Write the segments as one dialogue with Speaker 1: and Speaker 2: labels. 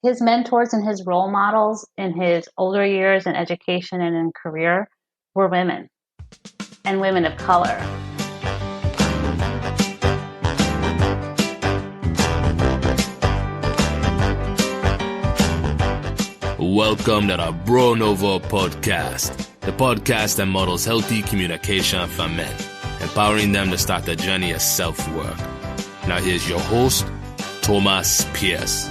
Speaker 1: his mentors and his role models in his older years in education and in career were women and women of color.
Speaker 2: Welcome to the Nouveau podcast, the podcast that models healthy communication for men, empowering them to start the journey of self-work. Now here's your host, Thomas Pierce.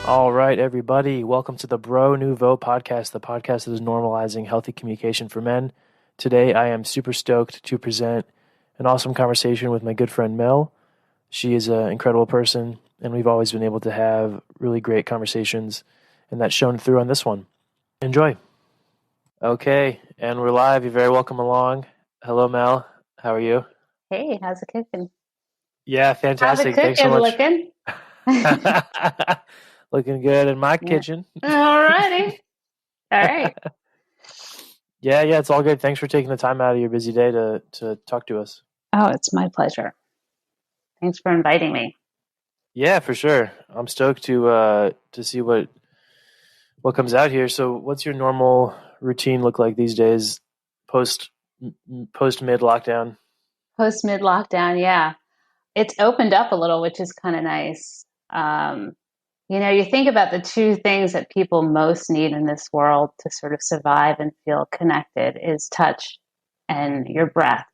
Speaker 3: All right, everybody. Welcome to the Nouveau podcast, the podcast that is normalizing healthy communication for men. Today, I am super stoked to present an awesome conversation with my good friend Mel. She is an incredible person, and we've always been able to have really great conversations, and that's shown through on this one. Enjoy. Okay, and we're live. You're very welcome along. Hello, Mel. How are you?
Speaker 1: Hey, how's it cooking?
Speaker 3: Yeah, fantastic.
Speaker 1: How's it cooking?
Speaker 3: Thanks so much. Looking good in my kitchen.
Speaker 1: All righty. All right.
Speaker 3: Yeah, it's all good. Thanks for taking the time out of your busy day to talk to us.
Speaker 1: Oh, it's my pleasure. Thanks for inviting me.
Speaker 3: Yeah, for sure. I'm stoked to see what comes out here. So what's your normal routine look like these days post mid lockdown?
Speaker 1: Post mid lockdown, yeah. It's opened up a little, which is kind of nice. You think about the two things that people most need in this world to sort of survive and feel connected is touch and your breath.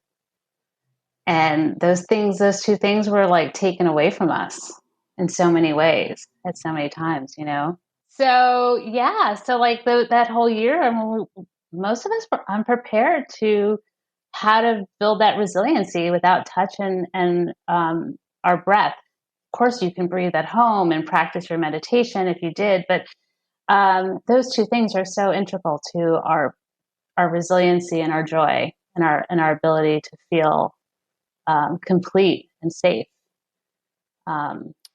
Speaker 1: And those two things were like taken away from us in so many ways at so many times, So like that whole year, most of us were unprepared to how to build that resiliency without touch and our breath. Of course, you can breathe at home and practice your meditation if you did, but those two things are so integral to our resiliency and our joy and our ability to feel complete and safe.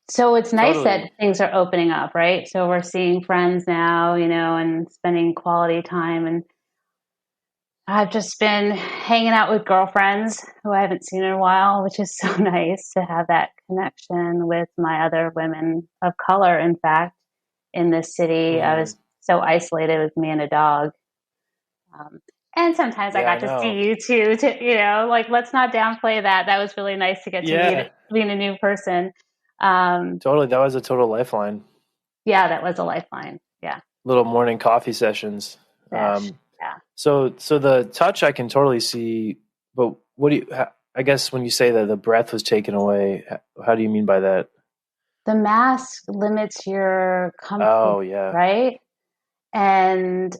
Speaker 1: So it's nice that things are opening up, right? So we're seeing friends now, and spending quality time. And I've just been hanging out with girlfriends who I haven't seen in a while, which is so nice to have that connection with my other women of color. In fact, in this city, I was so isolated with me and a dog. And sometimes I got to see you too, let's not downplay that. That was really nice to get to meet a new person.
Speaker 3: Totally. That was a total lifeline.
Speaker 1: Yeah, that was a lifeline. Yeah.
Speaker 3: Little morning coffee sessions.
Speaker 1: Yeah.
Speaker 3: So the touch I can totally see, but I guess when you say that the breath was taken away, how do you mean by that?
Speaker 1: The mask limits your comfort.
Speaker 3: Oh, yeah.
Speaker 1: Right. And,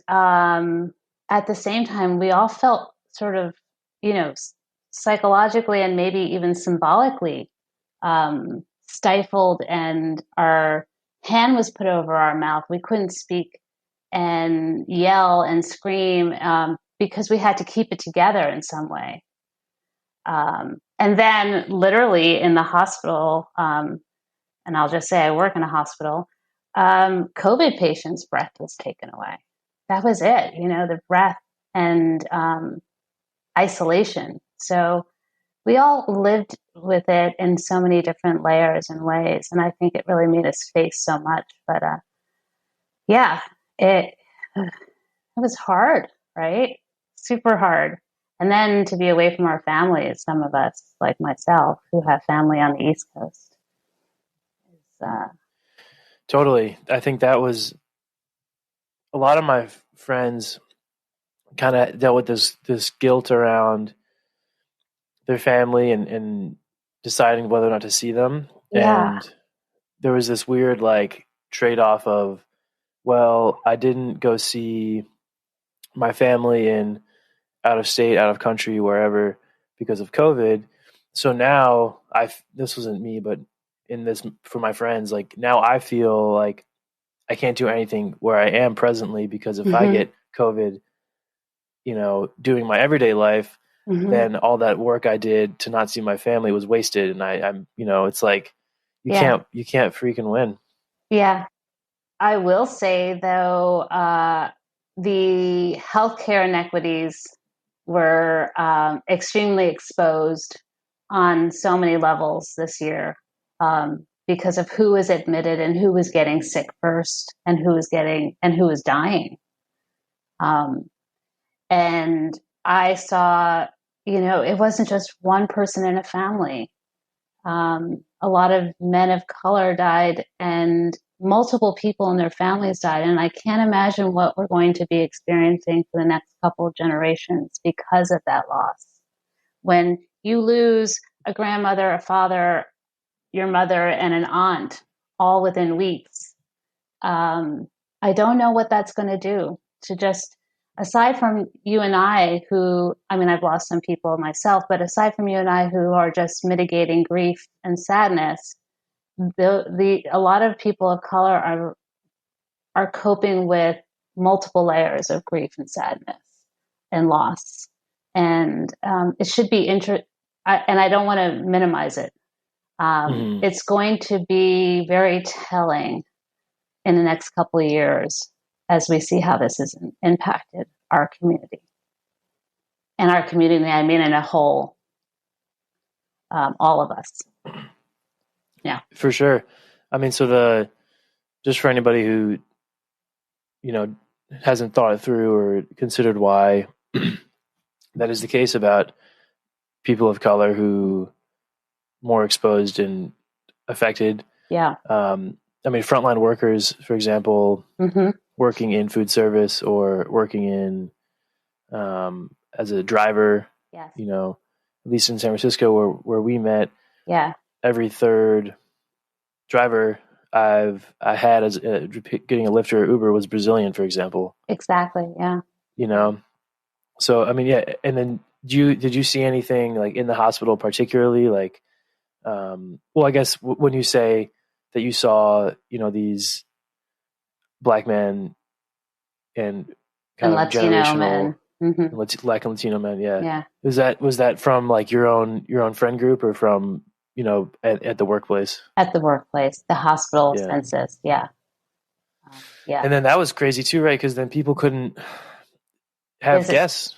Speaker 1: at the same time, we all felt sort of, psychologically and maybe even symbolically stifled, and our hand was put over our mouth. We couldn't speak and yell and scream because we had to keep it together in some way. And then literally in the hospital, and I'll just say I work in a hospital, COVID patients' breath was taken away. That was it, the breath and isolation. So we all lived with it in so many different layers and ways. And I think it really made us face so much. But it was hard, right? Super hard. And then to be away from our families, some of us, like myself, who have family on the East Coast.
Speaker 3: Totally. I think that was a lot of my friends kind of dealt with this guilt around their family and deciding whether or not to see them.
Speaker 1: Yeah.
Speaker 3: And there was this weird trade-off of, well, I didn't go see my family in out of state, out of country, wherever, because of COVID. So now this wasn't me, but in this for my friends, now I feel like I can't do anything where I am presently, because if I get COVID, doing my everyday life, then all that work I did to not see my family was wasted. And I'm it's like, you can't freaking win.
Speaker 1: Yeah. I will say though, the healthcare inequities were extremely exposed on so many levels this year, because of who was admitted and who was getting sick first and who was dying. And I saw, it wasn't just one person in a family. A lot of men of color died and multiple people in their families died. And I can't imagine what we're going to be experiencing for the next couple of generations because of that loss. When you lose a grandmother, a father, your mother, and an aunt all within weeks, I don't know what that's going to do to just, aside from you and I, I've lost some people myself, but aside from you and I who are just mitigating grief and sadness, a lot of people of color are coping with multiple layers of grief and sadness and loss. And it should be and I don't want to minimize it. It's going to be very telling in the next couple of years as we see how this has impacted our community. And our community, I mean, in a whole, all of us. Yeah.
Speaker 3: For sure. I mean, so just for anybody who, hasn't thought it through or considered why that is the case about people of color who more exposed and affected.
Speaker 1: Yeah.
Speaker 3: Frontline workers, for example, working in food service or working in as a driver.
Speaker 1: Yes.
Speaker 3: At least in San Francisco where we met.
Speaker 1: Yeah.
Speaker 3: Every third driver I had as getting a Lyft or Uber was Brazilian, for example.
Speaker 1: Exactly. Yeah.
Speaker 3: So yeah. And then did you see anything like in the hospital particularly, like, I guess when you say that you saw, these black men and kind of
Speaker 1: Latino
Speaker 3: generational
Speaker 1: men,
Speaker 3: Black and Latino men, yeah.
Speaker 1: Yeah.
Speaker 3: Was that from like your own friend group or from at the workplace?
Speaker 1: At the workplace, the hospital census, yeah. Yeah.
Speaker 3: And then that was crazy too, right? Because then people couldn't have guests,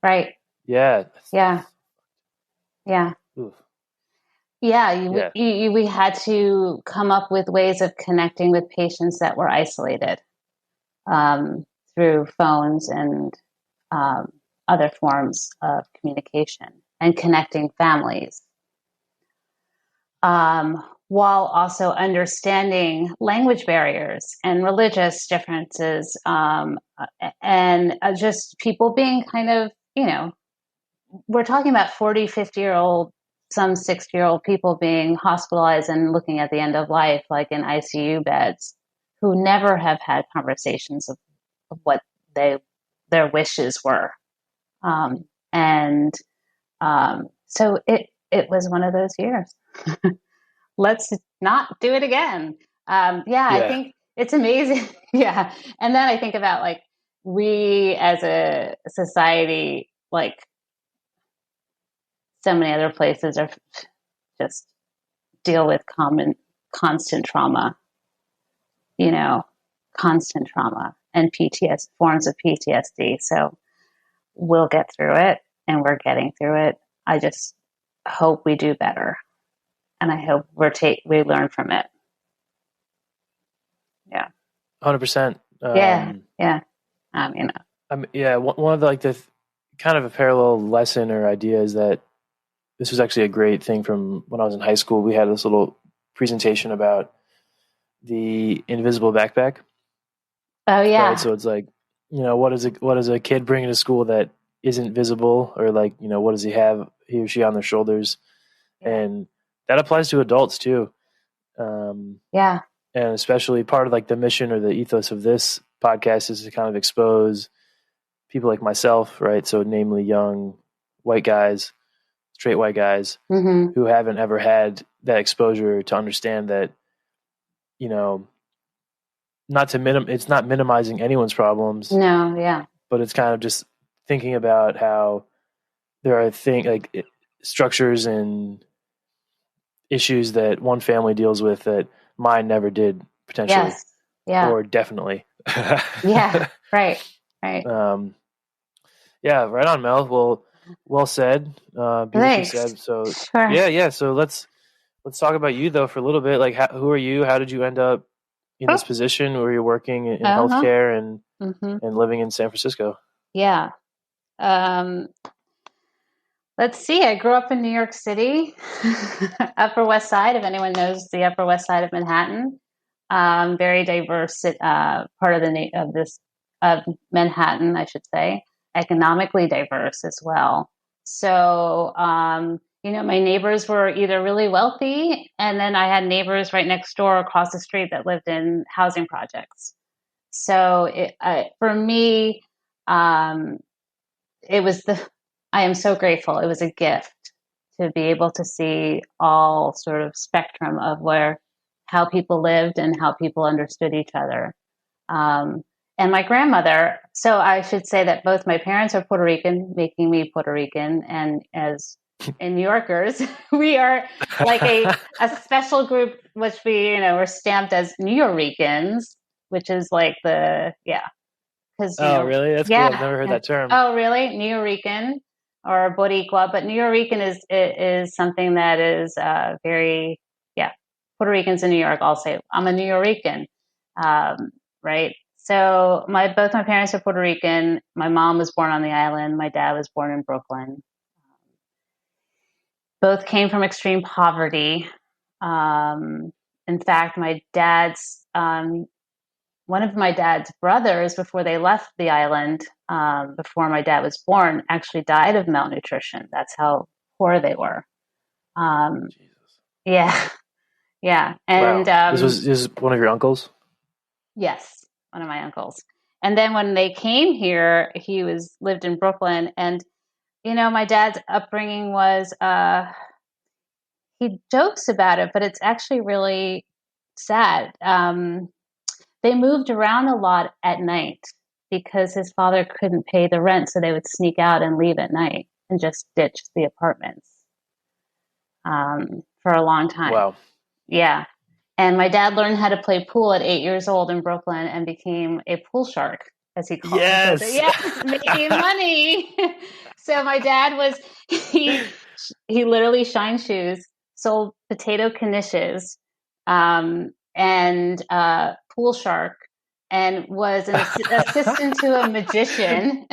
Speaker 1: right?
Speaker 3: Yeah.
Speaker 1: Yeah.
Speaker 3: Oof.
Speaker 1: Yeah, we had to come up with ways of connecting with patients that were isolated through phones and other forms of communication and connecting families, while also understanding language barriers and religious differences, and just people being kind of, we're talking about 40, 50-year-old, some 60-year-old people being hospitalized and looking at the end of life, like in ICU beds, who never have had conversations of what their wishes were. So it was one of those years. Let's not do it again. I think it's amazing. Yeah. And then I think about like we as a society, like so many other places are just deal with constant trauma, constant trauma and forms of PTSD. So we'll get through it and we're getting through it. I just hope we do better. And I hope we learn from it. Yeah.
Speaker 3: 100%.
Speaker 1: Yeah.
Speaker 3: One of the kind of a parallel lesson or idea is that this was actually a great thing from when I was in high school. We had this little presentation about the invisible backpack.
Speaker 1: Oh yeah.
Speaker 3: Right? So it's like, what does a kid bring into school that isn't visible, or like, what does he or she on their shoulders? Yeah. And that applies to adults too. And especially part of like the mission or the ethos of this podcast is to kind of expose people like myself, right? So namely young white guys, straight white guys who haven't ever had that exposure to understand that, it's not minimizing anyone's problems.
Speaker 1: No, yeah.
Speaker 3: But it's kind of just thinking about how there are structures and issues that one family deals with that mine never did, potentially.
Speaker 1: Yes. Yeah.
Speaker 3: Or definitely.
Speaker 1: Yeah. Right.
Speaker 3: Yeah. Right on, Mel. Well, Well said. Beautifully
Speaker 1: Thanks.
Speaker 3: said. So
Speaker 1: Sure.
Speaker 3: yeah. So let's talk about you though for a little bit. Like, who are you? How did you end up in
Speaker 1: Oh,
Speaker 3: this position where you're working in
Speaker 1: uh-huh.
Speaker 3: healthcare and
Speaker 1: Hmm.
Speaker 3: living in San Francisco?
Speaker 1: Yeah. Um, let's see. I grew up in New York City, Upper West Side, if anyone knows the Upper West Side of Manhattan. Very diverse part of of Manhattan, I should say, economically diverse as well. So, my neighbors were either really wealthy, and then I had neighbors right next door across the street that lived in housing projects. So, for me, um, it was I am so grateful. It was a gift to be able to see all sort of spectrum of how people lived and how people understood each other. Um, and my grandmother, so I should say that both my parents are Puerto Rican, making me Puerto Rican. And as in New Yorkers, we are like a special group, which were stamped as Nuyorican, which is like because
Speaker 3: Oh, really? That's cool. I've
Speaker 1: yeah.
Speaker 3: never heard that term.
Speaker 1: Oh, really? Nuyorican or Boricua, but Nuyorican is something that is very, yeah. Puerto Ricans in New York all say, "I'm a Nuyorican," right? So both my parents are Puerto Rican. My mom was born on the island. My dad was born in Brooklyn. Both came from extreme poverty. Um, in fact, one of my dad's brothers, before they left the island, before my dad was born, actually died of malnutrition. That's how poor they were. Um,
Speaker 3: Jesus.
Speaker 1: yeah, yeah, and
Speaker 3: Wow. This is one of your uncles?
Speaker 1: yes, one of my uncles. And then when they came here, he was lived in Brooklyn, and my dad's upbringing was he jokes about it, but it's actually really sad. They moved around a lot at night because his father couldn't pay the rent, so they would sneak out and leave at night and just ditch the apartments for a long time.
Speaker 3: Wow.
Speaker 1: Yeah. And my dad learned how to play pool at 8 years old in Brooklyn and became a pool shark, as he called it. So,
Speaker 3: Yes.
Speaker 1: yeah, making money. So my dad he he literally shined shoes, sold potato knishes, and pool shark, and was an assistant to a magician.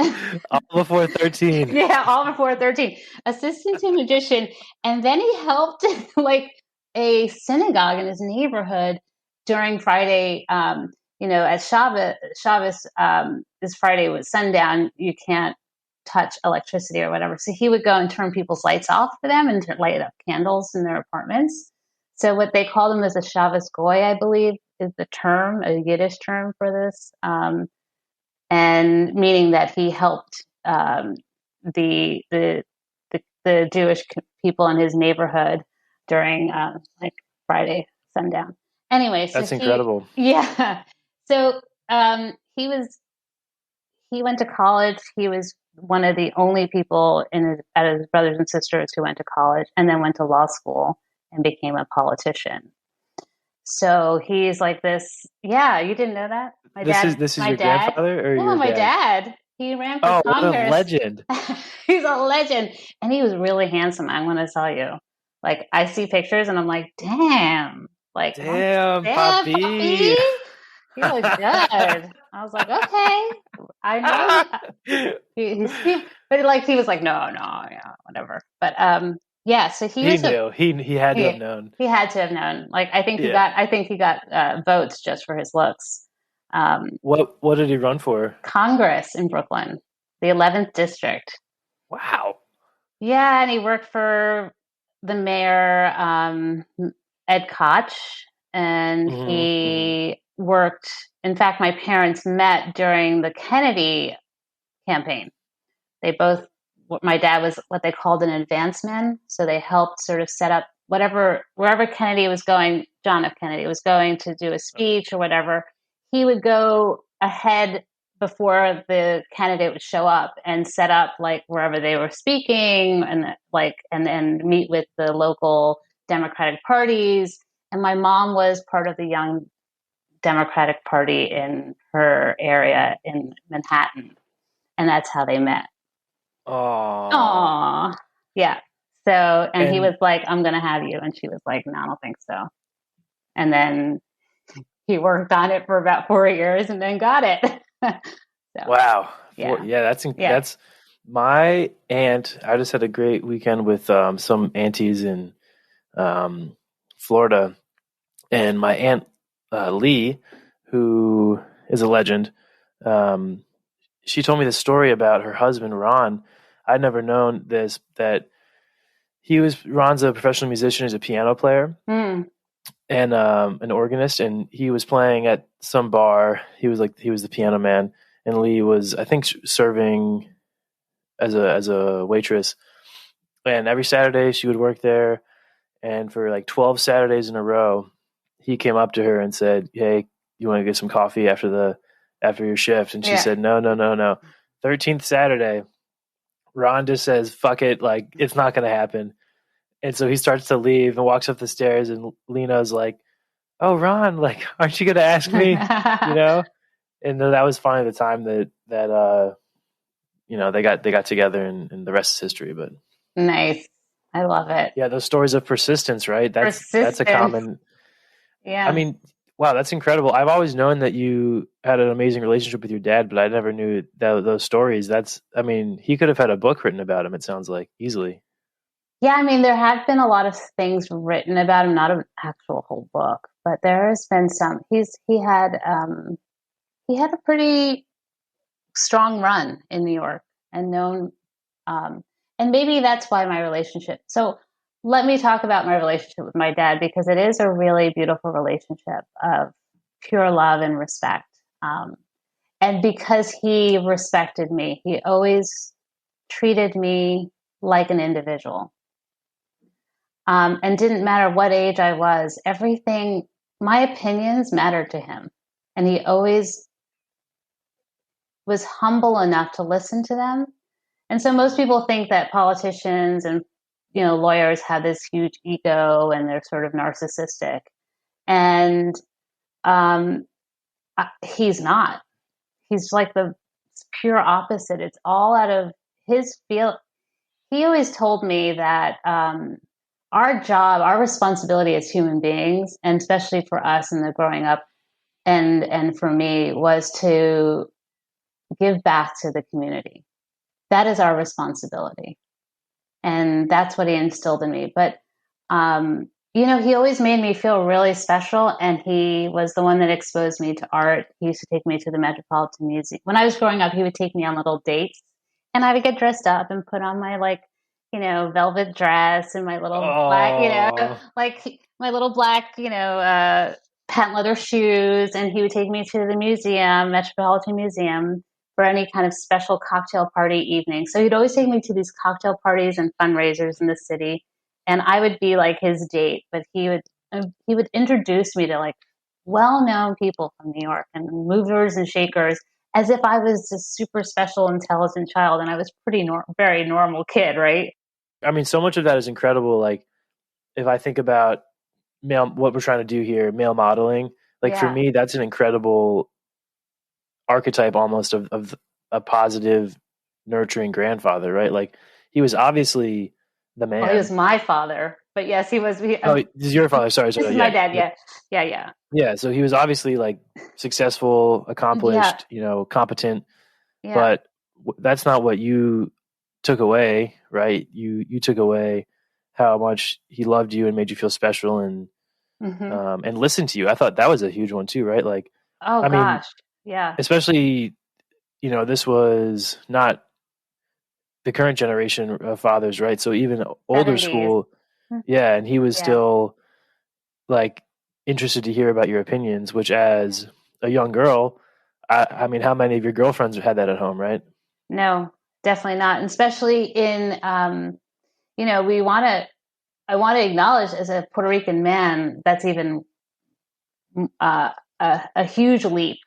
Speaker 3: All before 13.
Speaker 1: Yeah, all before 13. Assistant to a magician. And then he helped like a synagogue in his neighborhood during Friday. At Shabbos, this Friday was sundown. You can't touch electricity or whatever. So he would go and turn people's lights off for them and light up candles in their apartments. So what they called him was a Shabbos goy, I believe, is the term, a Yiddish term for this, and meaning that he helped the the the Jewish people in his neighborhood during like Friday sundown. Anyway, so
Speaker 3: That's incredible.
Speaker 1: yeah, so he went to college. He was one of the only people out of his brothers and sisters who went to college, and then went to law school and became a politician. So he's like this. Yeah, you didn't know that?
Speaker 3: This is
Speaker 1: My
Speaker 3: your
Speaker 1: dad.
Speaker 3: grandfather or
Speaker 1: Well,
Speaker 3: your
Speaker 1: my
Speaker 3: dad?
Speaker 1: dad. He ran for
Speaker 3: Oh, what a
Speaker 1: Congress.
Speaker 3: legend.
Speaker 1: He's a legend, and he was really handsome. I'm going to tell you. Like I see pictures, and I'm like, damn. Like,
Speaker 3: Damn,
Speaker 1: damn, puppy.
Speaker 3: Papi.
Speaker 1: He looks good. I was like, okay, I know but like he was like, no, yeah, whatever. But yeah. So he
Speaker 3: He
Speaker 1: was
Speaker 3: knew. He had to have known.
Speaker 1: he had to have known. Like
Speaker 3: Yeah.
Speaker 1: I think he got votes just for his looks.
Speaker 3: What did he run for?
Speaker 1: Congress in Brooklyn, the 11th district.
Speaker 3: Wow.
Speaker 1: Yeah, and he worked for the mayor, Ed Koch, and
Speaker 3: Mm-hmm.
Speaker 1: he worked. In fact, my parents met during the Kennedy campaign. They both, my dad was what they called an advanceman. So they helped sort of set up wherever Kennedy was going, John F. Kennedy was going to do a speech or whatever, he would go ahead before the candidate would show up and set up like wherever they were speaking and then meet with the local Democratic parties. And my mom was part of the Young Democratic Party in her area in Manhattan. And that's how they met.
Speaker 3: Oh,
Speaker 1: Aw. Yeah. So, and he
Speaker 3: and
Speaker 1: was like, I'm going to have you. And she was like, no, I don't think so. And then he worked on it for about 4 years and then got it. So,
Speaker 3: wow,
Speaker 1: yeah.
Speaker 3: yeah,
Speaker 1: Yeah.
Speaker 3: that's my aunt. I just had a great weekend with some aunties in um, Florida, and my aunt Lee, who is a legend. Um, she told me the story about her husband Ron. I'd never known this, that Ron's a professional musician. He's a piano player
Speaker 1: Mm.
Speaker 3: and an organist, and he was playing at some bar. He was the piano man, and Lee was, I think, serving as a waitress. And every Saturday she would work there, and for like 12 Saturdays in a row, he came up to her and said, "Hey, you want to get some coffee after your shift?" And she
Speaker 1: Yeah.
Speaker 3: said, "No, no, no, no." 13th Saturday, Ron just says, "Fuck it, like it's not going to happen." And so he starts to leave and walks up the stairs, and Lena's like, "Oh, Ron, like, aren't you going to ask me?" You know? And then that was finally the time that they got together, and the rest is history. But
Speaker 1: Nice. I love it.
Speaker 3: yeah, those stories of persistence, right? That's a
Speaker 1: Persistence.
Speaker 3: common. I
Speaker 1: Yeah.
Speaker 3: mean, wow, that's incredible. I've always known that you had an amazing relationship with your dad, but I never knew those stories. I mean, he could have had a book written about him, it sounds like, easily.
Speaker 1: Yeah. I mean, there have been a lot of things written about him, not an actual whole book, but there has been some. He had a pretty strong run in New York and known, um, and maybe that's why my relationship. So let me talk about my relationship with my dad because it is a really beautiful relationship of pure love and respect. And because he respected me, he always treated me like an individual. And didn't matter what age I was, everything, my opinions mattered to him. And he always was humble enough to listen to them. And so most people think that politicians and lawyers have this huge ego and they're sort of narcissistic. And um, he's not. He's like the pure opposite. It's all out of his feel. He always told me that our job, our responsibility as human beings, and especially for us in the growing up, and for me, was to give back to the community. That is our responsibility. And that's what he instilled in me. But, he always made me feel really special. And he was the one that exposed me to art. He used to take me to the Metropolitan Museum. When I was growing up, he would take me on little dates and I would get dressed up and put on my velvet dress and my little black,
Speaker 3: Oh,
Speaker 1: like my little black, patent leather shoes. And he would take me to the museum, Metropolitan Museum, for any kind of special cocktail party evening. So he'd always take me to these cocktail parties and fundraisers in the city, and I would be like his date. But he would introduce me to like well-known people from New York and movers and shakers, as if I was a super special, intelligent child, and I was very normal kid, right?
Speaker 3: I mean, so much of that is incredible. Like, if I think about what we're trying to do here, male modeling, like for
Speaker 1: Yeah.
Speaker 3: me, that's an incredible archetype almost of a positive, nurturing grandfather, right? Like, he was obviously the
Speaker 1: Well, he was
Speaker 3: man.
Speaker 1: my father, but yes, he was.
Speaker 3: Oh, this is your father. Sorry,
Speaker 1: This
Speaker 3: sorry.
Speaker 1: is my
Speaker 3: Yeah.
Speaker 1: dad. Yeah, yeah, yeah,
Speaker 3: Yeah. So he was obviously like successful,
Speaker 1: yeah,
Speaker 3: accomplished, competent,
Speaker 1: yeah.
Speaker 3: but that's not what you took away, right? You took away how much he loved you and made you feel special,
Speaker 1: Hmm.
Speaker 3: and listened to you. I thought that was a huge one too, right? Like,
Speaker 1: Oh
Speaker 3: I mean,
Speaker 1: gosh, yeah.
Speaker 3: especially, this was not the current generation of fathers, right? So even older
Speaker 1: 70s.
Speaker 3: school, yeah, and he was
Speaker 1: Yeah.
Speaker 3: still like interested to hear about your opinions, which as a young girl, I mean, how many of your girlfriends had that at home, right?
Speaker 1: No, definitely not. And especially in, we want to, I want to acknowledge as a Puerto Rican man, that's even uh, a huge leap.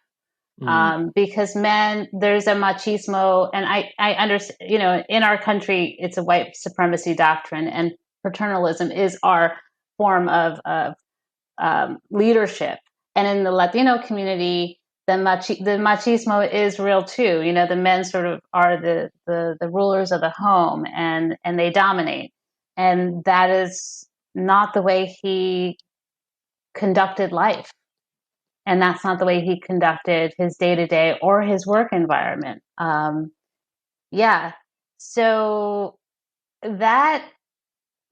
Speaker 3: Mm,
Speaker 1: Because men, there's a machismo, and I understand, in our country, it's a white supremacy doctrine, and paternalism is our form of leadership. And in the Latino community, the machismo is real too. You know, the men sort of are the rulers of the home, and they dominate. And that is not the way he conducted life. And that's not the way he conducted his day to day or his work environment. Yeah. So that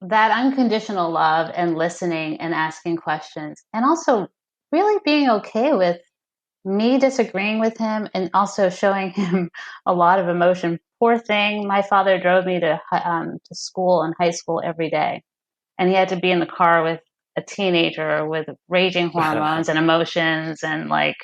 Speaker 1: that unconditional love and listening and asking questions, and also really being okay with me disagreeing with him, and also showing him a lot of emotion. Poor thing, my father drove me to school and high school every day, and he had to be in the car with a teenager with raging hormones and emotions, and like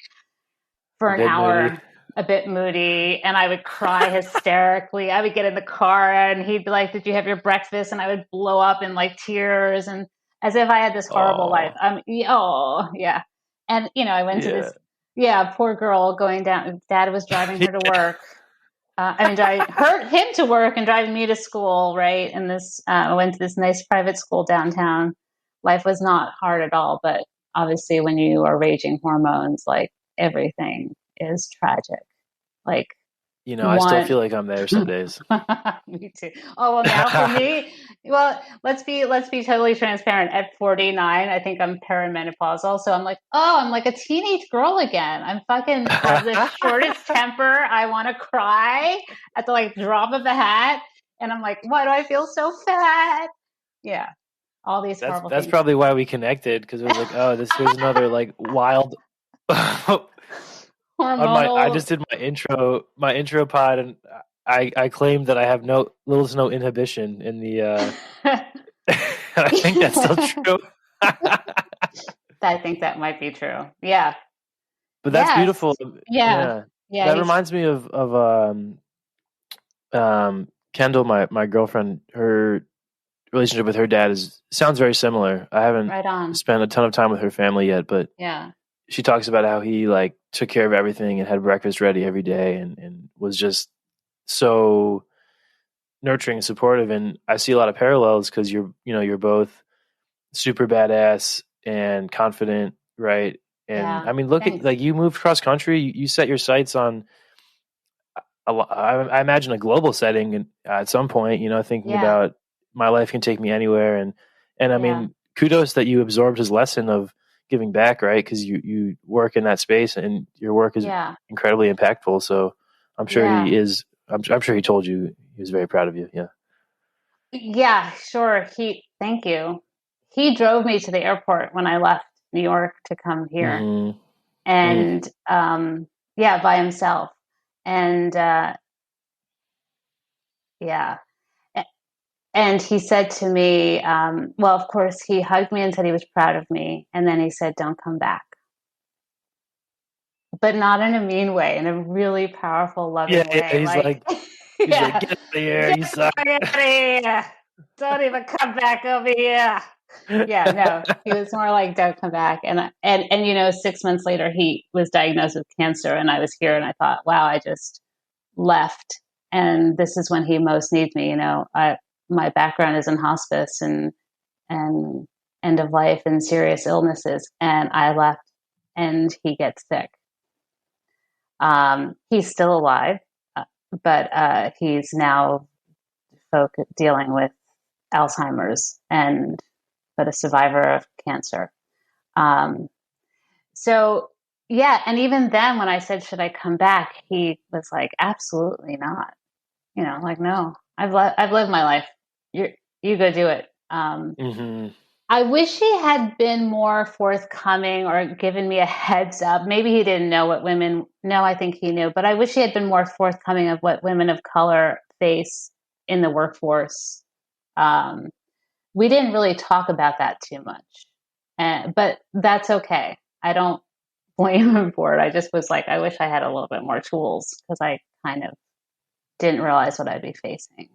Speaker 1: for
Speaker 3: A
Speaker 1: an
Speaker 3: bit moody.
Speaker 1: hour, a bit moody, and I would cry hysterically. I would get in the car and he'd be like, "Did you have your breakfast?" And I would blow up in like tears, and as if I had this horrible life.
Speaker 3: Oh,
Speaker 1: Oh yeah. And I went to
Speaker 3: yeah.
Speaker 1: this, yeah, poor girl going down. Dad was driving her to work. Driving him to work and driving me to school, right? And I went to this nice private school downtown. Life was not hard at all, but obviously, when you are raging hormones, like everything is tragic. Like
Speaker 3: I still
Speaker 1: one,
Speaker 3: feel like I'm there some days.
Speaker 1: me too. Oh well, now for me, well, let's be totally transparent. At 49, I think I'm perimenopausal, so I'm like a teenage girl again. I'm fucking have the shortest temper. I want to cry at the like drop of a hat, and I'm like, why do I feel so fat? Yeah, all these horrible
Speaker 3: That's
Speaker 1: things.
Speaker 3: probably why we connected, because it was like, oh, here's another like wild. I
Speaker 1: Hormonal.
Speaker 3: just did my intro pod, and I claimed that I have little to no inhibition in the. I think that's still true.
Speaker 1: I think that might be true. Yeah.
Speaker 3: But that's beautiful.
Speaker 1: Yes. Yeah.
Speaker 3: Yeah,
Speaker 1: Yeah.
Speaker 3: that reminds me of Kendall, my girlfriend. Her relationship with her dad sounds very similar. I haven't
Speaker 1: Right on.
Speaker 3: spent a ton of time with her family yet, but
Speaker 1: Yeah.
Speaker 3: she talks about how he like took care of everything and had breakfast ready every day, and was just so nurturing and supportive. And I see a lot of parallels, because you're both super badass and confident, right? And
Speaker 1: Yeah.
Speaker 3: I mean, look at,
Speaker 1: Thanks.
Speaker 3: like, you moved cross country. You set your sights on I imagine a global setting, and at some point, thinking
Speaker 1: Yeah.
Speaker 3: about my life can take me anywhere, and I
Speaker 1: Yeah.
Speaker 3: mean, kudos that you absorbed his lesson of giving back, right? Because you work in that space, and your work is
Speaker 1: Yeah.
Speaker 3: incredibly impactful. So I'm sure
Speaker 1: Yeah.
Speaker 3: he is. I'm sure he told you he was very proud of you. Yeah.
Speaker 1: Yeah. Sure. Thank you. He drove me to the airport when I left New York to come here,
Speaker 3: Mm-hmm. Mm.
Speaker 1: and yeah, by himself. And yeah. And he said to me, well, of course, he hugged me and said he was proud of me. And then he said, "Don't come back." But not in a mean way, in a really powerful,
Speaker 3: Yeah,
Speaker 1: loving
Speaker 3: yeah.
Speaker 1: way.
Speaker 3: He's
Speaker 1: Like,
Speaker 3: like,
Speaker 1: yeah,
Speaker 3: get out of here.
Speaker 1: get
Speaker 3: You
Speaker 1: the
Speaker 3: suck.
Speaker 1: fuck out of here. Don't even come back over here. Yeah, no, he was more like, "Don't come back." And 6 months later, he was diagnosed with cancer, and I was here, and I thought, wow, I just left, and this is when he most needs me. My background is in hospice and end of life and serious illnesses, and I left, and he gets sick. He's still alive, but he's now dealing with Alzheimer's, and but a survivor of cancer. Um, so yeah, and even then, when I said, "Should I come back?" he was like, "Absolutely not." Like, no, I've lived my life. You go do it.
Speaker 3: Mm-hmm.
Speaker 1: I wish he had been more forthcoming or given me a heads up. Maybe he didn't know what women. No, I think he knew, but I wish he had been more forthcoming of what women of color face in the workforce. Um, we didn't really talk about that too much, but that's okay. I don't blame him for it. I just was like, I wish I had a little bit more tools, because I kind of didn't realize what I'd be facing,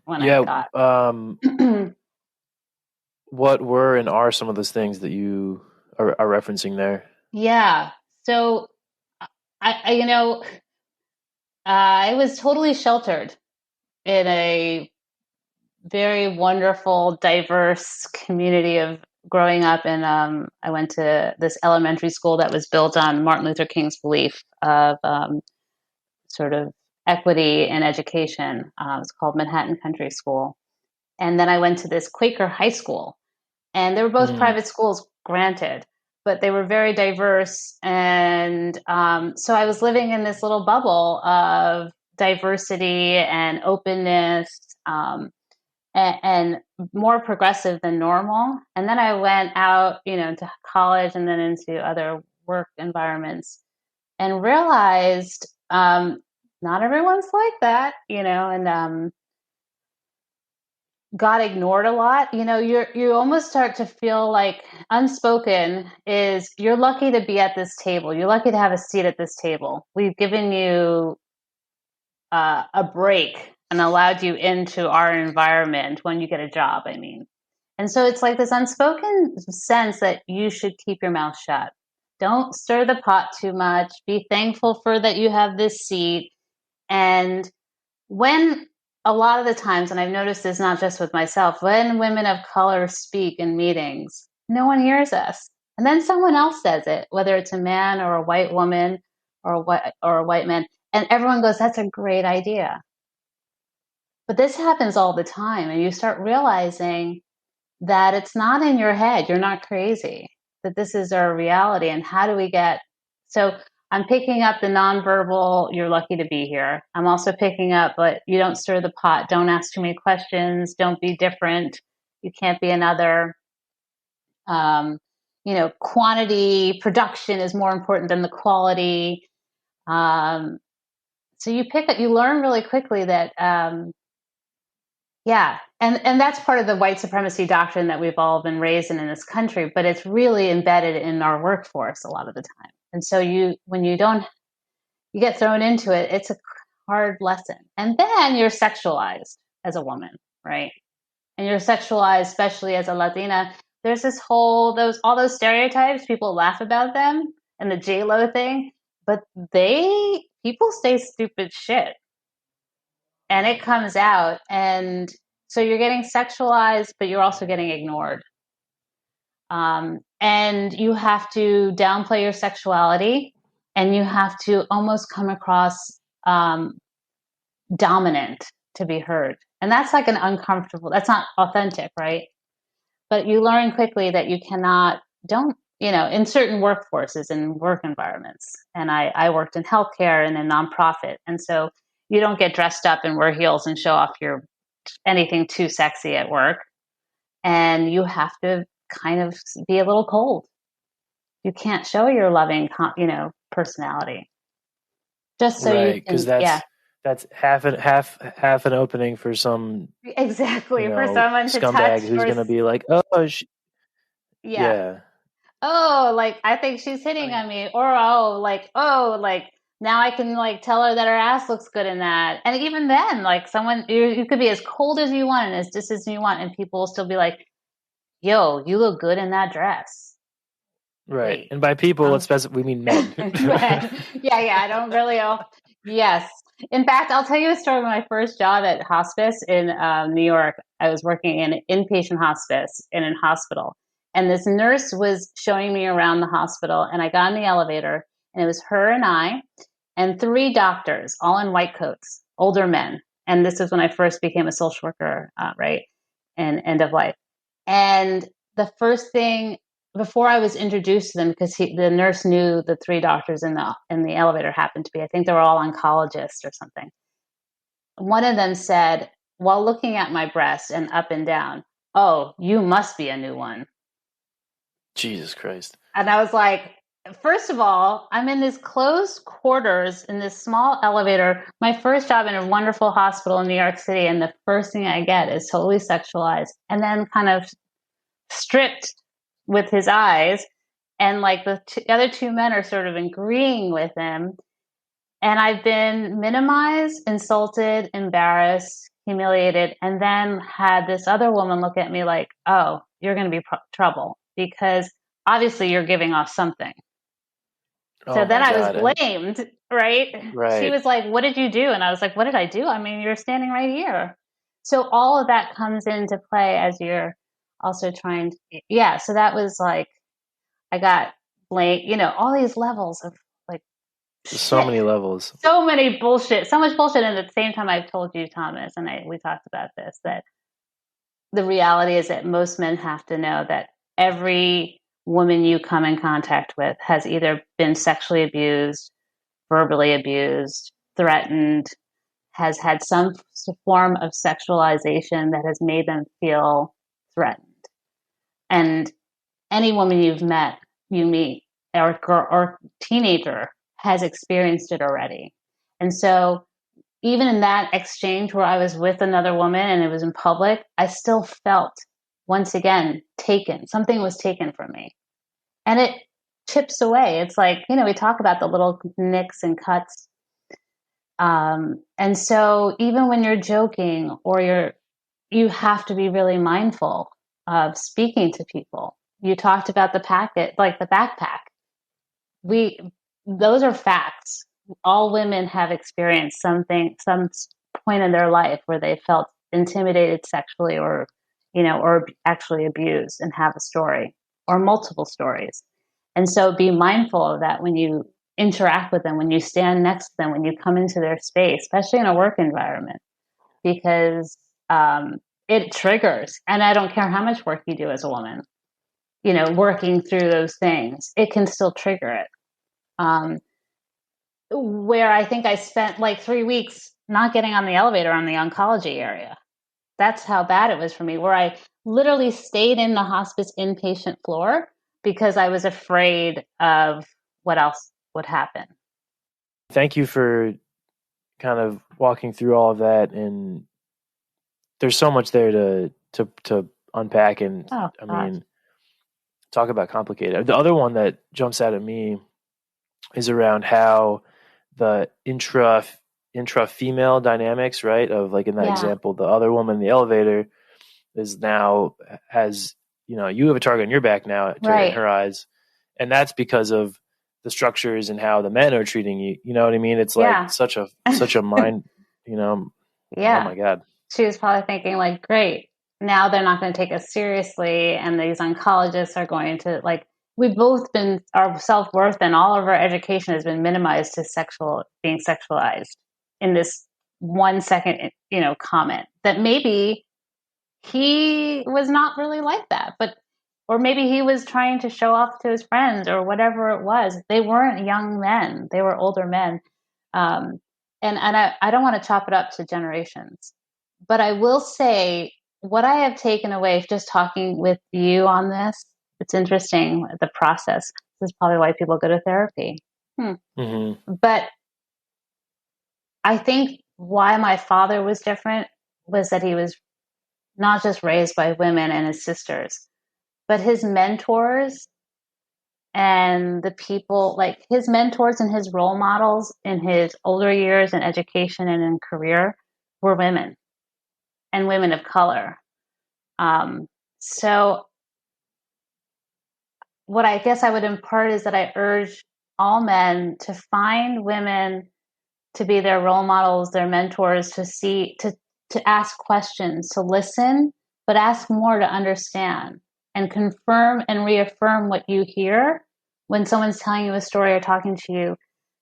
Speaker 1: when I
Speaker 3: Yeah.
Speaker 1: got.
Speaker 3: What were and are some of those things that you are referencing there?
Speaker 1: Yeah. So I was totally sheltered in a very wonderful, diverse community of growing up, and I went to this elementary school that was built on Martin Luther King's belief of sort of equity in education. It's called Manhattan Country School. And then I went to this Quaker high school, and they were both private schools, granted, but they were very diverse. And so I was living in this little bubble of diversity and openness, and more progressive than normal. And then I went out, to college and then into other work environments and realized not everyone's like that, and got ignored a lot. You almost start to feel like unspoken is you're lucky to be at this table. You're lucky to have a seat at this table. We've given you a break and allowed you into our environment when you get a job, I mean. And so it's like this unspoken sense that you should keep your mouth shut. Don't stir the pot too much. Be thankful for that you have this seat. And when a lot of the times, and I've noticed this not just with myself, when women of color speak in meetings, no one hears us. And then someone else says it, whether it's a man or a white woman or a white man, and everyone goes, that's a great idea. But this happens all the time, and you start realizing that it's not in your head. You're not crazy, that this is our reality. And how do we get, so I'm picking up the nonverbal, you're lucky to be here. I'm also picking up, but you don't stir the pot. Don't ask too many questions. Don't be different. You can't be another. Quantity production is more important than the quality. So you learn really quickly that, and that's part of the white supremacy doctrine that we've all been raised in this country, but it's really embedded in our workforce a lot of the time. And so when you get thrown into it, it's a hard lesson. And then you're sexualized as a woman, right? And you're sexualized, especially as a Latina. There's all those stereotypes, people laugh about them and the J-Lo thing, but people say stupid shit. And it comes out. And so you're getting sexualized, but you're also getting ignored. And you have to downplay your sexuality, and you have to almost come across dominant to be heard. And that's like that's not authentic, right? But you learn quickly that you in certain workforces and work environments. And I worked in healthcare and in nonprofit. And so you don't get dressed up and wear heels and show off anything too sexy at work. And you have to kind of be a little cold. You can't show your loving, personality. Just so
Speaker 3: right,
Speaker 1: you
Speaker 3: because
Speaker 1: can,
Speaker 3: that's half an opening for some
Speaker 1: exactly, for someone to
Speaker 3: scumbag
Speaker 1: touch
Speaker 3: who's going to be like, oh,
Speaker 1: yeah.
Speaker 3: yeah.
Speaker 1: Oh, like, I think she's hitting on me, or now I can tell her that her ass looks good in that. And even then, you could be as cold as you want and as distant as you want, and people will still be like, yo, you look good in that dress.
Speaker 3: Right.
Speaker 1: Wait,
Speaker 3: And by people, we mean men.
Speaker 1: yeah, I don't really know. Yes. In fact, I'll tell you a story of my first job at hospice in New York. I was working in inpatient hospice in a hospital. And this nurse was showing me around the hospital, and I got in the elevator, and it was her and I and 3 doctors, all in white coats, older men. And this is when I first became a social worker, right? And end of life. And the first thing, before I was introduced to them, because the nurse knew the 3 doctors in the elevator happened to be, I think they were all oncologists or something. One of them said, while looking at my breast and up and down, "Oh, you must be a new one."
Speaker 3: Jesus Christ.
Speaker 1: And I was like, first of all, I'm in this closed quarters in this small elevator, my first job in a wonderful hospital in New York City, and the first thing I get is totally sexualized and then kind of stripped with his eyes. And the other 2 men are sort of agreeing with him. And I've been minimized, insulted, embarrassed, humiliated, and then had this other woman look at me like, oh, you're going to be trouble because obviously you're giving off something. So then I was blamed, right? She was like, what did you do? And I was like, what did I do? I mean, you're standing right here. So all of that comes into play as you're also trying to, yeah. So that was like, I got blamed, all these levels of like
Speaker 3: So
Speaker 1: shit,
Speaker 3: many levels.
Speaker 1: so many bullshit, so much bullshit. And at the same time, I've told you, Thomas, and we talked about this, that the reality is that most men have to know that every woman you come in contact with has either been sexually abused, verbally abused, threatened, has had some form of sexualization that has made them feel threatened. And any woman you meet, or girl or teenager has experienced it already. And so even in that exchange where I was with another woman and it was in public, I still felt once again taken. Something was taken from me. And it chips away. It's like, we talk about the little nicks and cuts. And so even when you're joking or you have to be really mindful of speaking to people. You talked about the packet, like the backpack. Those are facts. All women have experienced some point in their life where they felt intimidated sexually or actually abused and have a story or multiple stories. And so be mindful of that when you interact with them, when you stand next to them, when you come into their space, especially in a work environment, because it triggers. And I don't care how much work you do as a woman, working through those things, it can still trigger it. Where I think I spent like 3 weeks not getting on the elevator on the oncology area. That's how bad it was for me, where I literally stayed in the hospice inpatient floor because I was afraid of what else would happen.
Speaker 3: Thank you for kind of walking through all of that, and there's so much there to unpack, and I mean, talk about complicated. The other one that jumps out at me is around how the intra female dynamics, right? Of like in that example, the other woman in the elevator is now has, you have a target on your back now in her eyes. And that's because of the structures and how the men are treating you. You know what I mean? It's like such a mind, Oh my God.
Speaker 1: She was probably thinking like, great, now they're not going to take us seriously. And these oncologists are going to we've both our self-worth and all of our education has been minimized to being sexualized in this 1 second, comment that maybe he was not really like that, or maybe he was trying to show off to his friends or whatever it was. They weren't young men. They were older men. And I don't want to chop it up to generations, but I will say what I have taken away just talking with you on this. It's interesting, the process. This is probably why people go to therapy.
Speaker 3: Mm-hmm.
Speaker 1: But I think why my father was different was that he was not just raised by women and his sisters, but his mentors and the people, like his mentors and his role models in his older years in education and in career were women and women of color. So what I guess I would impart is that I urge all men to find women to be their role models, their mentors, to ask questions, to listen, but ask more to understand and confirm and reaffirm what you hear when someone's telling you a story or talking to you,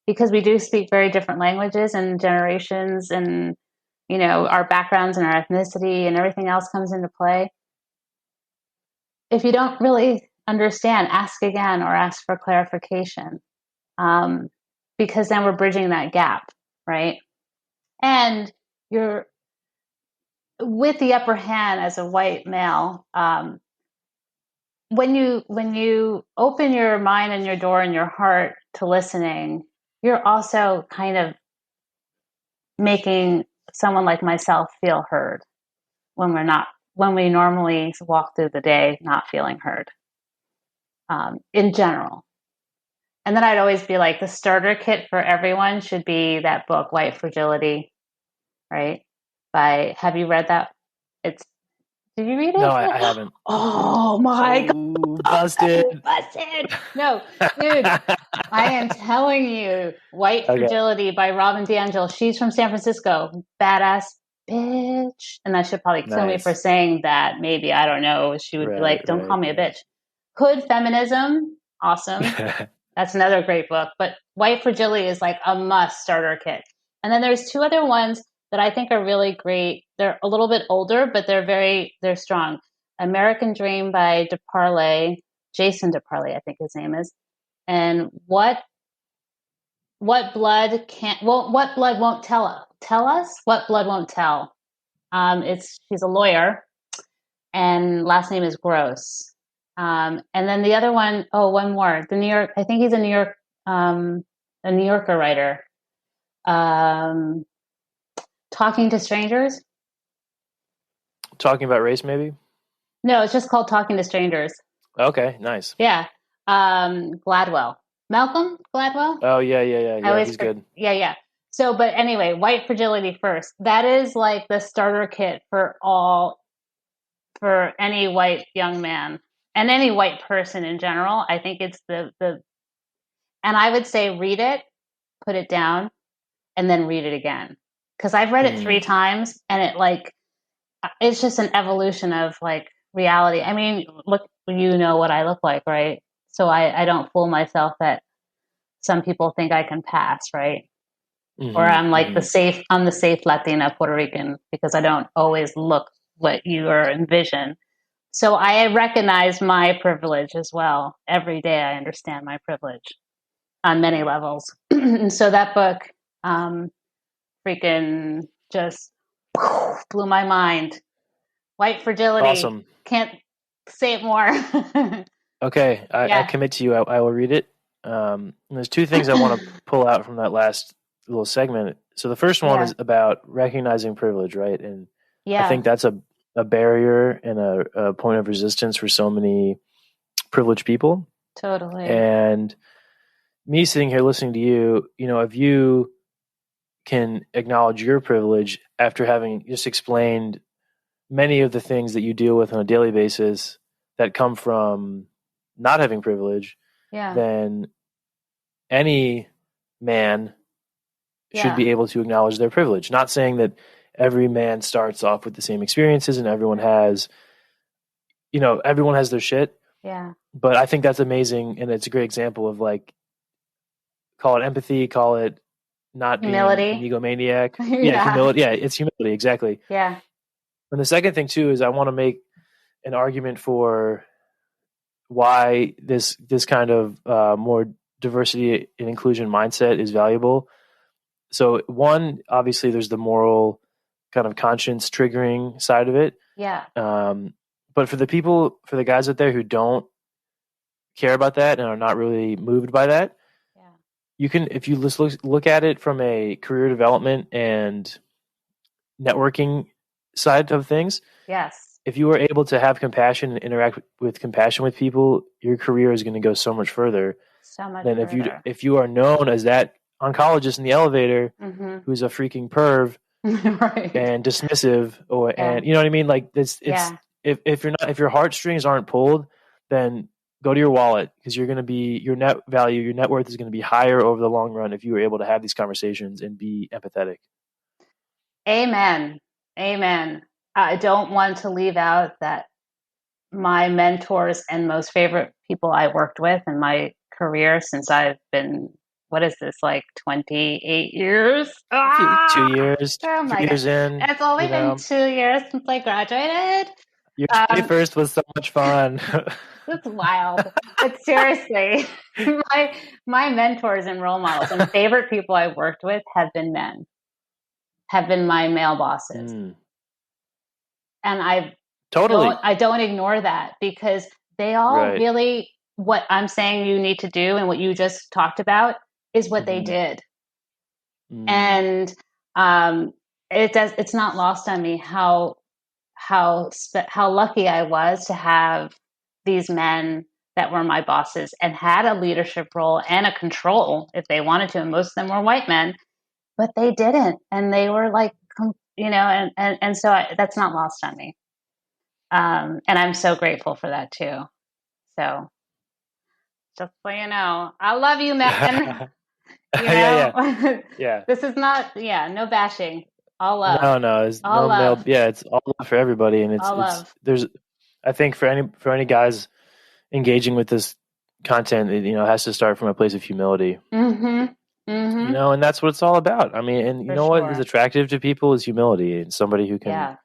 Speaker 1: because we do speak very different languages and generations and, our backgrounds and our ethnicity and everything else comes into play. If you don't really understand, ask again or ask for clarification, because then we're bridging that gap, right? And you're with the upper hand as a white male. When you open your mind and your door and your heart to listening, you're also kind of making someone like myself feel heard when we normally walk through the day not feeling heard, in general. And then I'd always be like, the starter kit for everyone should be that book, White Fragility, right? Have you read that? Did you read it?
Speaker 3: No, I haven't.
Speaker 1: Oh my God.
Speaker 3: Busted.
Speaker 1: Busted. No, dude, I am telling you, White Fragility by Robin DiAngelo. She's from San Francisco. Badass bitch. And I should probably kill me for
Speaker 3: Nice.
Speaker 1: saying that. Maybe, I don't know. She would be
Speaker 3: Right,
Speaker 1: like, don't call me a
Speaker 3: right,
Speaker 1: bitch. Hood Feminism, awesome.
Speaker 3: right.
Speaker 1: That's another great book. But White Fragility is like a must starter kit. And then there's two other ones that I think are really great. They're a little bit older, but they're strong. American Dream by DeParle, Jason DeParle, I think his name is. And what blood can't, well, what blood won't tell us? What blood won't tell? She's a lawyer, and last name is Gross. And then the other one, oh, one more. The New York, I think he's a New Yorker writer. Um, Talking to Strangers.
Speaker 3: Talking about race, maybe?
Speaker 1: No, it's just called Talking to Strangers.
Speaker 3: Okay, nice.
Speaker 1: Yeah. Gladwell. Malcolm Gladwell?
Speaker 3: Oh, yeah. He's good.
Speaker 1: Yeah. So, but anyway, White Fragility first. That is like the starter kit for any white young man and any white person in general. I think it's and I would say read it, put it down, and then read it again. Because I've read it 3 times, and it's just an evolution of like reality. I mean, look, you know what I look like, right? So I don't fool myself that some people think I can pass, right? Or I'm like I'm the safe Latina Puerto Rican because I don't always look what you are envision. So I recognize my privilege as well. Every day I understand my privilege on many levels. And so that book freaking just blew my mind. White Fragility.
Speaker 3: Awesome.
Speaker 1: Can't say it more.
Speaker 3: Okay, I commit to you. I will read it. There's two things I want to pull out from that last little segment. So the first one is about recognizing privilege, right? And I think that's a barrier and a point of resistance for so many privileged people.
Speaker 1: Totally.
Speaker 3: And me sitting here listening to you, if you can acknowledge your privilege after having just explained many of the things that you deal with on a daily basis that come from not having privilege, then any man should be able to acknowledge their privilege. Not saying that every man starts off with the same experiences and everyone has their shit.
Speaker 1: Yeah.
Speaker 3: But I think that's amazing, and it's a great example of like, call it empathy, call it not
Speaker 1: humility.
Speaker 3: Being an egomaniac. Humility. Yeah, it's humility, exactly.
Speaker 1: Yeah.
Speaker 3: And the second thing too is I want to make an argument for why this kind of more diversity and inclusion mindset is valuable. So one, obviously there's the moral kind of conscience triggering side of it.
Speaker 1: Yeah.
Speaker 3: But for the guys out there who don't care about that and are not really moved by that, you can, if you look at it from a career development and networking side of things.
Speaker 1: Yes.
Speaker 3: If you are able to have compassion and interact with compassion with people, your career is going to go so much further. Than if you are known as that oncologist in the elevator who's a freaking perv
Speaker 1: right.
Speaker 3: and dismissive, and you know what I mean? Like if your heartstrings aren't pulled, then go to your wallet, because you're going to be, your net value, your net worth is going to be higher over the long run if you were able to have these conversations and be empathetic.
Speaker 1: Amen. I don't want to leave out that my mentors and most favorite people I worked with in my career since I've been, what is this, like 28 years?
Speaker 3: 2 years,
Speaker 1: oh my
Speaker 3: 3 years in.
Speaker 1: It's only been 2 years since I graduated.
Speaker 3: Your 21st was so much fun.
Speaker 1: That's wild. But seriously, my mentors and role models and favorite people I worked with have been men, have been my male bosses. And I don't ignore that, because they all really, what I'm saying you need to do and what you just talked about is what they did. And it's not lost on me how lucky I was to have these men that were my bosses and had a leadership role and a control if they wanted to. And most of them were white men, but they didn't. And they were like, and so that's not lost on me. And I'm so grateful for that too. So just so you know, I love you, Megan.
Speaker 3: Yeah.
Speaker 1: This is not, no bashing. All love.
Speaker 3: No, it's
Speaker 1: All
Speaker 3: no male.
Speaker 1: love.
Speaker 3: Yeah, it's all love for everybody, and
Speaker 1: All love.
Speaker 3: there's. I think for any guys engaging with this content, it has to start from a place of humility.
Speaker 1: Mm-hmm. Mm-hmm.
Speaker 3: And that's what it's all about. I mean, and you
Speaker 1: For
Speaker 3: know what is
Speaker 1: sure.
Speaker 3: attractive to people is humility, and somebody who can
Speaker 1: Yeah.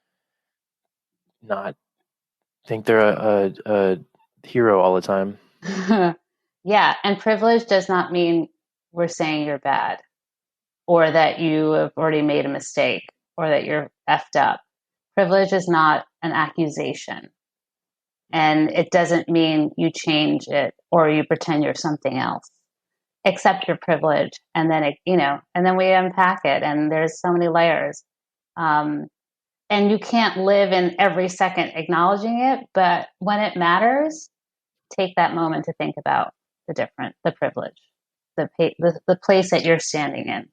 Speaker 3: not think they're a hero all the time.
Speaker 1: Yeah. And privilege does not mean we're saying you're bad or that you have already made a mistake or that you're effed up. Privilege is not an accusation. And it doesn't mean you change it or you pretend you're something else. Accept your privilege, and then and then we unpack it, and there's so many layers. And you can't live in every second acknowledging it, but when it matters, take that moment to think about the privilege, the place that you're standing in.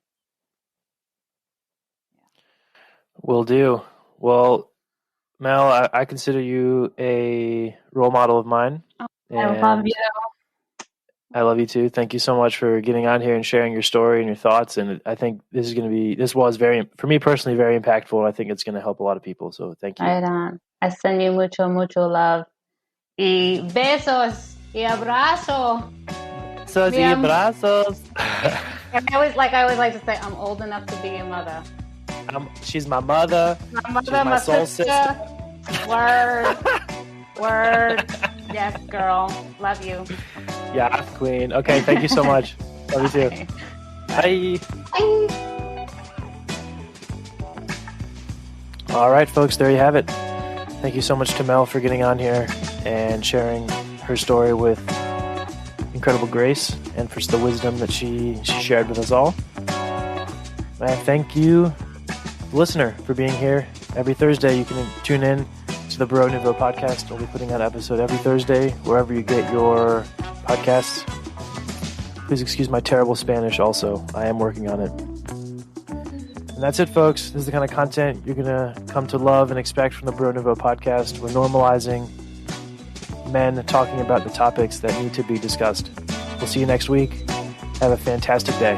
Speaker 3: Will do. Well, Mel, I consider you a role model of mine,
Speaker 1: I love
Speaker 3: and
Speaker 1: you.
Speaker 3: I love you too. Thank you so much for getting on here and sharing your story and your thoughts. And I think this was for me personally, very impactful. I think it's going to help a lot of people. So thank you.
Speaker 1: Right on. I send you mucho, mucho love. Y besos y abrazo.
Speaker 3: Besos y abrazos.
Speaker 1: And I always like to say, I'm old enough to be your mother.
Speaker 3: She's my mother.
Speaker 1: My mother,
Speaker 3: she's my soul sister.
Speaker 1: Word. Word. Yes, girl. Love you.
Speaker 3: Yeah, queen. Okay, thank you so much. Love you too. Bye.
Speaker 1: Bye.
Speaker 3: All right, folks, there you have it. Thank you so much to Mel for getting on here and sharing her story with incredible grace and for the wisdom that she shared with us all. And thank you, listener, for being here. Every Thursday, you can tune in to the Nouveau podcast. We'll be putting out an episode every Thursday, wherever you get your podcasts. Please excuse my terrible Spanish also. I am working on it. And that's it, folks. This is the kind of content you're going to come to love and expect from the Nouveau podcast. We're normalizing men talking about the topics that need to be discussed. We'll see you next week. Have a fantastic day.